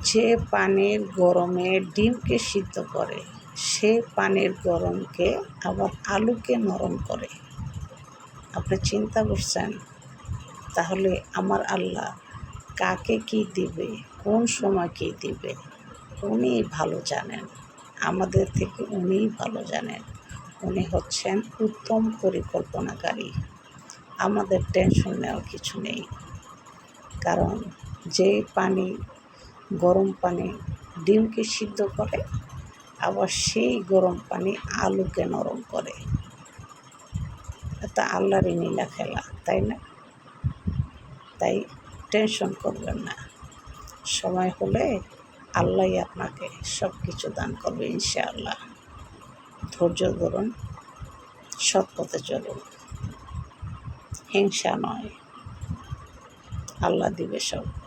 যে পানির গরমে ডিমকে সিদ্ধ করে, সে পানির গরমকে আবার আলুকে নরম করে। আপনি চিন্তা করছেন? তাহলে আমার আল্লাহ কাকে কি দিবে, কোন সময় কি দিবে, উনি ভালো জানেন। আমাদের থেকে উনিই ভালো জানেন। উনি হচ্ছেন উত্তম পরিকল্পনাকারী। আমাদের টেনশন নেওয়ার কিছু নেই। কারণ যে পানি, গরম পানি ডিমকে সিদ্ধ করে, আবার সেই গরম পানি আলুকে নরম করে। এটা আল্লাহরই নীলা খেলা, তাই না? তাই টেনশন করবেন না। সময় হলে আল্লাহই আপনাকে সব কিছু দান করবে ইনশাআল্লাহ। ধৈর্য ধরুন, সৎ পথে চলুন, হিংসা নয়, আল্লাহ দিবে সব।